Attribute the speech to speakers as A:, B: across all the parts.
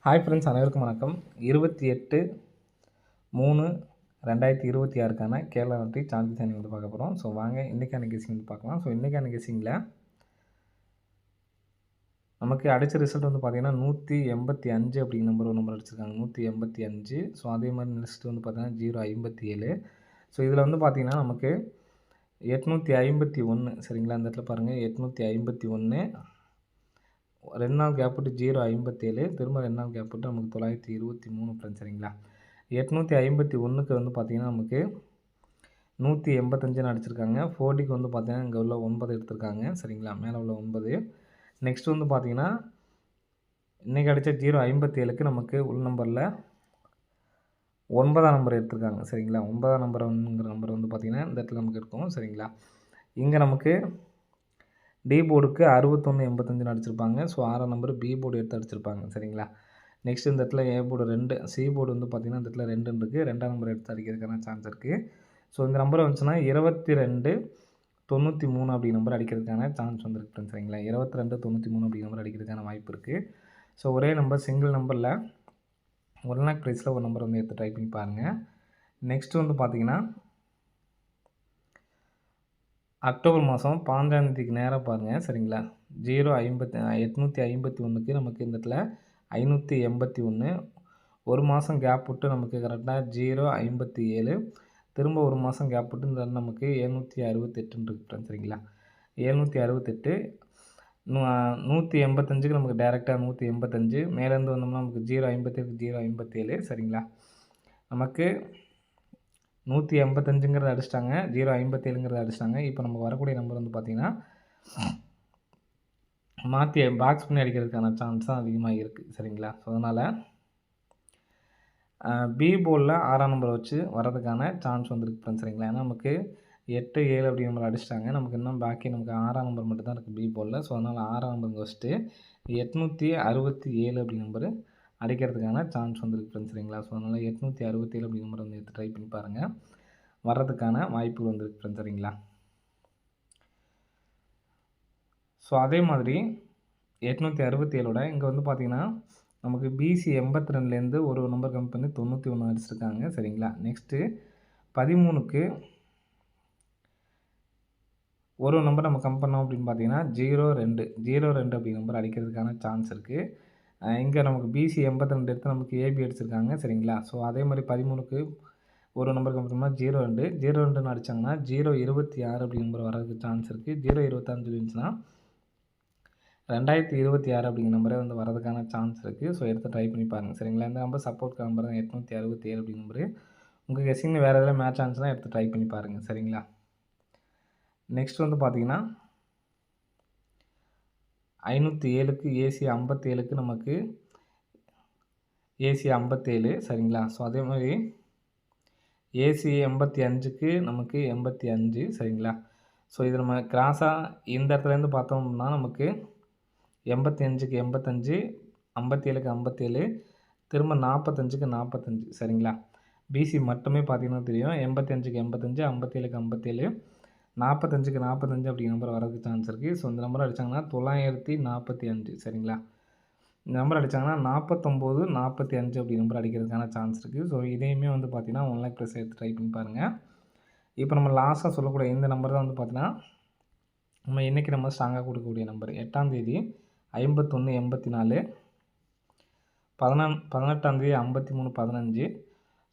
A: Hi friends, அனைவருக்கும் வணக்கம். 28/3/2026க்கான Kerala lottery chance designing வந்து பார்க்க போகிறோம். ஸோ வாங்க இன்றைக்கான கெஸ்ஸிங் வந்து பார்க்கலாம். ஸோ இன்றைக்கான கெஸ்ஸிங்கில் நமக்கு அடித்த ரிசல்ட் வந்து பார்த்திங்கன்னா 185 அப்படிங்கிற ஒரு நம்பர் அடிச்சிருக்காங்க. 185. ஸோ அதே மாதிரி நெக்ஸ்ட் வந்து பார்த்திங்கன்னா 057. ஸோ இதில் வந்து பார்த்திங்கன்னா நமக்கு 851 சரிங்களா. இந்த இடத்துல பாருங்கள் 851, 2 நாள் கேப் விட்டு 057, திரும்ப 2 நாள் கேப் விட்டு நமக்கு 923 ஃப்ரெண்ட்ஸ் சரிங்களா. 851க்கு வந்து பார்த்திங்கன்னா நமக்கு 185 அடிச்சிருக்காங்க. 4Dக்கு வந்து பார்த்திங்கன்னா இங்கே உள்ள 9 எடுத்திருக்காங்க சரிங்களா, மேலே உள்ள 9. நெக்ஸ்ட் வந்து பார்த்திங்கன்னா இன்றைக்கி அடித்த 057க்கு நமக்கு உள் நம்பரில் 9ஆம் நம்பர் எடுத்திருக்காங்க சரிங்களா. 9ஆம் நம்பருங்கிற நம்பர் வந்து பார்த்திங்கன்னா இந்த இடத்துல நமக்கு இருக்கும் சரிங்களா. இங்கே நமக்கு டி போர்டுக்கு 6185 அடிச்சிருப்பாங்க. ஸோ 6ஆம் நம்பர் பி போர்டு எடுத்து அடிச்சிருப்பாங்க சரிங்களா. நெக்ஸ்ட் இந்த இடத்துல ஏ போர்டு 2, சி போர்டு வந்து பார்த்திங்கன்னா இந்த இடத்துல 2 இருக்குது. 2ஆம் நம்பர் எடுத்து அடிக்கிறதுக்கான சான்ஸ் இருக்குது. ஸோ இந்த நம்பர் வந்துச்சுன்னா 2293 அப்படி நம்பர் அடிக்கிறதுக்கான சான்ஸ் வந்துருக்கு ஃப்ரெண்ட்ஸ் சரிங்களா. 2293 அப்படி நம்பர் அடிக்கிறதுக்கான வாய்ப்பு இருக்குது. ஸோ ஒரே நம்பர் சிங்கிள் நம்பரில் 1 லேக் ப்ரைஸில் ஒரு நம்பர் வந்து எடுத்து ட்ரை பண்ணி பாருங்கள். நெக்ஸ்ட் வந்து பார்த்திங்கன்னா அக்டோபர் மாதம் 15ஆம் நேராக பாருங்கள் சரிங்களா. 851க்கு நமக்கு இந்த இடத்துல 581, ஒரு மாதம் கேப் விட்டு நமக்கு கரெக்டாக 057, திரும்ப ஒரு மாதம் கேப் விட்டு இந்த நமக்கு 768 இருக்குது சரிங்களா. 768, 185க்கு நமக்கு டேரெக்டாக 185, மேலேருந்து வந்தோம்னா நமக்கு 057க்கு 057 சரிங்களா. நமக்கு 185ங்கிறத அடிச்சிட்டாங்க, 057ங்கிறத அடிச்சிட்டாங்க. இப்போ நமக்கு வரக்கூடிய நம்பர் வந்து பார்த்திங்கன்னா மாற்றி பாக்ஸ் பண்ணி அடிக்கிறதுக்கான சான்ஸ் தான் அதிகமாக இருக்குது சரிங்களா. ஸோ அதனால் பி போர்டில் 6ஆம் நம்பரை வச்சு வரதுக்கான சான்ஸ் வந்துருக்கு ஃப்ரெண்ட்ஸ் சரிங்களா. ஏன்னா நமக்கு 8, 7 அப்படி நம்பர் அடிச்சிட்டாங்க. நமக்கு இன்னும் பாக்கி நமக்கு 6ஆம் நம்பர் மட்டும் தான் இருக்குது பி போர்டில். ஸோ அதனால் 6ஆம் நம்பர் வச்சுட்டு 867 அப்படி நம்பர் அடிக்கிறதுக்கான சான்ஸ் வந்துருக்கு ஃப்ரெண்ட்ஸ் சரிங்களா. ஸோ அதனால் 867 அப்படி நம்பர் வந்து எடுத்து ட்ரை பண்ணி பாருங்கள், வர்றதுக்கான வாய்ப்புகள் வந்துருக்கு ஃப்ரெண்ட்ஸ் சரிங்களா. ஸோ அதே மாதிரி 867ஓட இங்கே வந்து பார்த்திங்கன்னா நமக்கு பிசி 82லேருந்து ஒரு நம்பர் கம்மி பண்ணி 91 அடிச்சிருக்காங்க சரிங்களா. நெக்ஸ்ட்டு 13க்கு ஒரு நம்பர் நம்ம கம் பண்ணோம் அப்படின்னு பார்த்தீங்கன்னா 02 அப்படி நம்பர் அடிக்கிறதுக்கான சான்ஸ் இருக்குது. இங்கே நமக்கு பிசி 82 எடுத்து நமக்கு ஏபி அடிச்சிருக்காங்க சரிங்களா. ஸோ அதே மாதிரி 13க்கு ஒரு நம்பர் கம் பண்ணோம்னா 02 அடித்தாங்கன்னா 026 அப்படி நம்பர் வரதுக்கு சான்ஸ் இருக்குது. 026 இருந்துச்சுன்னா 2026 அப்படிங்கிற நம்பரே வந்து வரதுக்கான சான்ஸ் இருக்குது. ஸோ எடுத்து ட்ரை பண்ணி பாருங்கள் சரிங்களா. இந்த நம்பர் சப்போர்ட் நம்பர் தான் 867 அப்படிங்கிற நம்பரு. உங்கள் கெஸ்ஸிங்கில் வேறு எதாவது மேட்ச் ஆனிச்சுன்னா எடுத்து ட்ரை பண்ணி பாருங்கள் சரிங்களா. நெக்ஸ்ட் வந்து பார்த்திங்கன்னா 507க்கு ஏசி 57க்கு நமக்கு ஏசி 57 சரிங்களா. ஸோ அதே மாதிரி ஏசி 85க்கு நமக்கு 85 சரிங்களா. ஸோ இது நம்ம கிராஸாக இந்த இடத்துலேருந்து பார்த்தோம்னா நமக்கு 85க்கு 85, 57க்கு 57, திரும்ப 45க்கு 45 சரிங்களா. பிசி மட்டுமே பார்த்திங்கன்னா தெரியும் 85க்கு 85, 57க்கு 57, 45க்கு 45 அப்படிங்கிற நம்பர் வரதுக்கு சான்ஸ் இருக்குது. ஸோ இந்த நம்பர் அடித்தாங்கன்னா 945 சரிங்களா. இந்த நம்பர் அடித்தாங்கன்னா 4945 அப்படி நம்பர் அடிக்கிறதுக்கான சான்ஸ் இருக்குது. ஸோ இதையுமே வந்து பார்த்திங்கன்னா 1 லேக் ப்ளஸ் எடுத்து ட்ரை பண்ணி பாருங்கள். இப்போ நம்ம லாஸ்ட்டாக சொல்லக்கூடிய இந்த நம்பர் தான் வந்து பார்த்திங்கன்னா நம்ம இன்றைக்கி நம்ம ஸ்ட்ராங்காக கொடுக்கக்கூடிய நம்பர். 8ஆம் தேதி 5184, 18ஆம் தேதி 5315.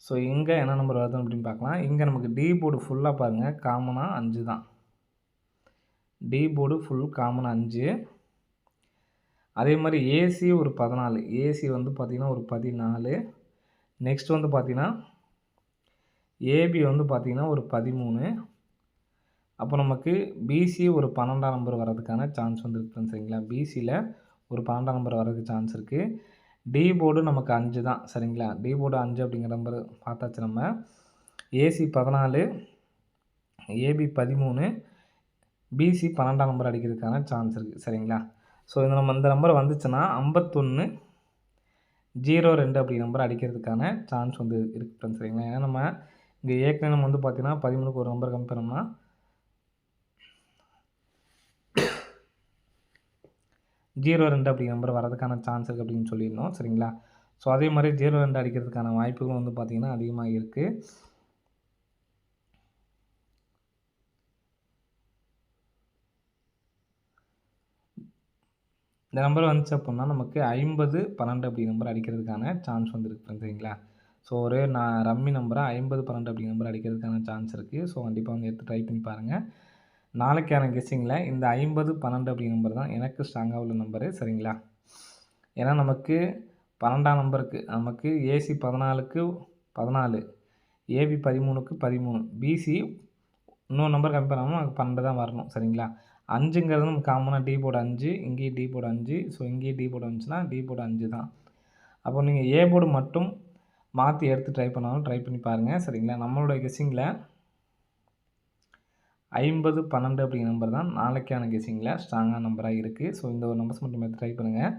A: ஸோ இங்கே என்ன நம்பர் வருது அப்படின்னு பார்க்கலாம். இங்கே நமக்கு டி போர்டு ஃபுல்லாக பாருங்கள் காமனாக 5 தான். டி போர்டு ஃபுல் காமனாக 5. அதே மாதிரி ஏசி ஒரு 14, ஏசி வந்து பார்த்திங்கன்னா ஒரு 14. நெக்ஸ்ட் வந்து பார்த்திங்கன்னா ஏபி வந்து பார்த்திங்கன்னா ஒரு 13. அப்போ நமக்கு பிசி ஒரு 12ஆம் நம்பர் வரதுக்கான சான்ஸ் வந்துருக்கு சரிங்களா. பிசியில் ஒரு 12ஆம் நம்பர் வரதுக்கு சான்ஸ் இருக்குது. டி போர்டு நமக்கு 5 தான் சரிங்களா. டி போர்டு 5 அப்படிங்கிற நம்பர் பார்த்தாச்சு நம்ம. ஏசி 14, ஏபி 13, பிசி 12ஆம் நம்பர் அடிக்கிறதுக்கான சான்ஸ் இருக்குது சரிங்களா. ஸோ இந்த நம்பர் வந்துச்சுன்னா 5102 அப்படி நம்பர் அடிக்கிறதுக்கான சான்ஸ் வந்து இருக்குது ஃப்ரெண்ட்ஸ் சரிங்களா. ஏன்னா நம்ம இங்கே ஏற்கனவே நம்ம வந்து பார்த்திங்கன்னா 13க்கு ஒரு நம்பர் கம்மி பண்ணோம்னா 02 அப்படி நம்பர் வரதுக்கான சான்ஸ் இருக்குது அப்படின்னு சொல்லியிருந்தோம் சரிங்களா. ஸோ அதே மாதிரி 02 அடிக்கிறதுக்கான வாய்ப்புகளும் வந்து பார்த்திங்கன்னா அதிகமாக இருக்குது. இந்த நம்பர் வந்துச்சு அப்புடின்னா நமக்கு 50, 12 அப்படி நம்பர் அடிக்கிறதுக்கான சான்ஸ் வந்து இருக்குது சரிங்களா. ஸோ ஒரே நான் ரம்மி நம்பரை 50, 12 அப்படி நம்பர் அடிக்கிறதுக்கான சான்ஸ் இருக்குது. ஸோ கண்டிப்பாக வந்து எடுத்து ட்ரை பண்ணி பாருங்கள். நாளைக்கான கெஸ்ஸிங்கில் இந்த 50, 12 அப்படி நம்பர் தான் எனக்கு ஸ்ட்ராங்காக உள்ள நம்பரு சரிங்களா. ஏன்னா நமக்கு 12ஆம் நம்பருக்கு நமக்கு ஏசி 14க்கு 14, ஏபி 13க்கு 13, பிசி இன்னொரு நம்பர் கம்மி பண்ணாமல் நமக்கு 12 தான் வரணும் சரிங்களா. 5ங்கிறது நமக்கு காமனாக டி போர்டு 5, இங்கேயும் டி போர்டு 5, ஸோ இங்கேயும் டி போர்டு வந்துச்சுன்னா டி போர்டு 5 தான். அப்போ நீங்கள் ஏ போர்டு மட்டும் மாற்றி எடுத்து ட்ரை பண்ணாலும் ட்ரை பண்ணி பாருங்கள் சரிங்களா. நம்மளோட கெஸ்ஸிங்கில் 50, 12 அப்படிங்கிற நம்பர் தான் நாளைக்கான கெஸ்ஸிங்கில் ஸ்ட்ராங்கான நம்பராக இருக்குது. ஸோ இந்த ஒரு நம்பர்ஸ் மட்டும் எடுத்து ட்ரை பண்ணுங்கள்.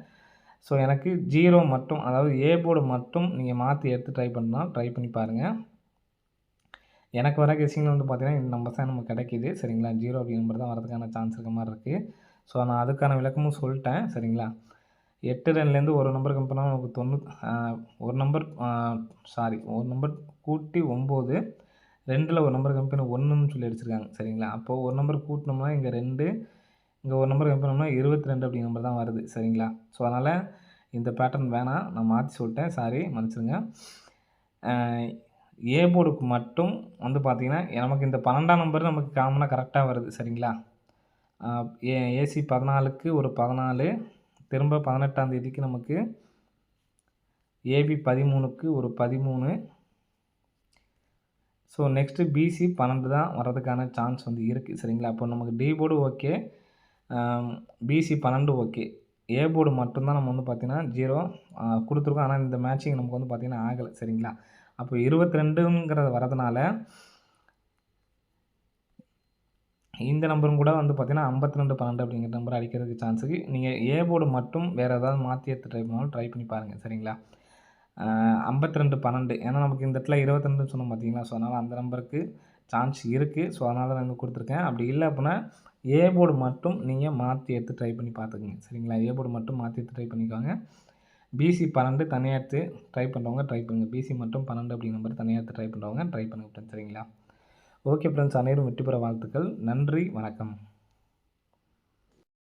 A: ஸோ எனக்கு 0 மட்டும், அதாவது ஏ போர்டு மட்டும் நீங்கள் மாற்றி எடுத்து ட்ரை பண்ணால் ட்ரை பண்ணி பாருங்கள். எனக்கு வர கெஸ்ஸிங்கில் வந்து பார்த்தீங்கன்னா இந்த நம்பர்ஸ் தான் நமக்கு கிடைக்கிது சரிங்களா. 0 அப்படிங்கிற நம்பர் தான் வரதுக்கான சான்ஸ் இருக்க மாதிரி இருக்குது. ஸோ நான் அதுக்கான விளக்கமும் சொல்லிட்டேன் சரிங்களா. 8 ரன்லேருந்து ஒரு நம்பர் கம்மி பண்ணால் நமக்கு ஒரு நம்பர் கூட்டி 9, 2ல் ஒரு நம்பர் கம்மி பண்ணி 1ன்னு சொல்லி அடிச்சிருக்காங்க சரிங்களா. அப்போது ஒரு நம்பர் கூட்டினோம்னா இங்கே 2, இங்கே ஒரு நம்பர் கம்மி பண்ணோம்னா 22 அப்படிங்கிற நம்பர் தான் வருது சரிங்களா. ஸோ அதனால் இந்த பேட்டர்ன் வேணாம், நான் மாற்றி சொல்லிட்டேன், சாரி மன்னிச்சிடுங்க. ஏ போர்டுக்கு மட்டும் வந்து பார்த்திங்கன்னா நமக்கு இந்த 12ஆம் நம்பர் நமக்கு காமனாக கரெக்டாக வருது சரிங்களா. ஏசி 14க்கு ஒரு 14, திரும்ப 18ஆம் தேதிக்கு நமக்கு ஏபி 13க்கு ஒரு 13. ஸோ நெக்ஸ்ட்டு பிசி 12 தான் வர்றதுக்கான சான்ஸ் வந்து இருக்குது சரிங்களா. அப்போ நமக்கு D board okay, PC 12 okay, A board மட்டும்தான் நம்ம வந்து பார்த்திங்கன்னா 0 கொடுத்துருக்கோம். ஆனால் இந்த மேட்சிங் நமக்கு வந்து பார்த்திங்கன்னா ஆகலை சரிங்களா. அப்போ 22ங்கிறது வரதுனால இந்த நம்பரும் கூட வந்து பார்த்திங்கன்னா 52, 12 அப்படிங்கிற நம்பர் அடிக்கிறதுக்கு சான்ஸ் இருக்குது. நீங்கள் ஏ போர்டு மட்டும் வேறு ஏதாவது மாற்றி எடுத்து ட்ரை பண்ணாலும் ட்ரை பண்ணி பாருங்கள் சரிங்களா. 52, 12 ஏன்னா நமக்கு இந்த இடத்துல 22 சொன்னோம் பார்த்தீங்களா. ஸோ அதனால் அந்த நம்பருக்கு சான்ஸ் இருக்குது. ஸோ அதனால தான் வந்து கொடுத்துருக்கேன். அப்படி இல்லை அப்படின்னா ஏ போர்டு மட்டும் நீங்கள் மாற்றி எடுத்து ட்ரை பண்ணி பார்த்துக்குங்க சரிங்களா. ஏ போர்டு மட்டும் மாற்றி எடுத்து ட்ரை பண்ணிக்கோங்க. பிசி 12 தனியாக எடுத்து ட்ரை பண்ணுறவங்க ட்ரை பண்ணுங்கள். பிசி மட்டும் 12 அப்படிங்கிற நம்பர் தனியாக எடுத்து ட்ரை பண்ணுறவங்க ட்ரை பண்ணுங்க சரிங்களா. ஓகே ஃப்ரெண்ட்ஸ், அனைவரும் வெற்றி பெற வாழ்த்துக்கள். நன்றி, வணக்கம்.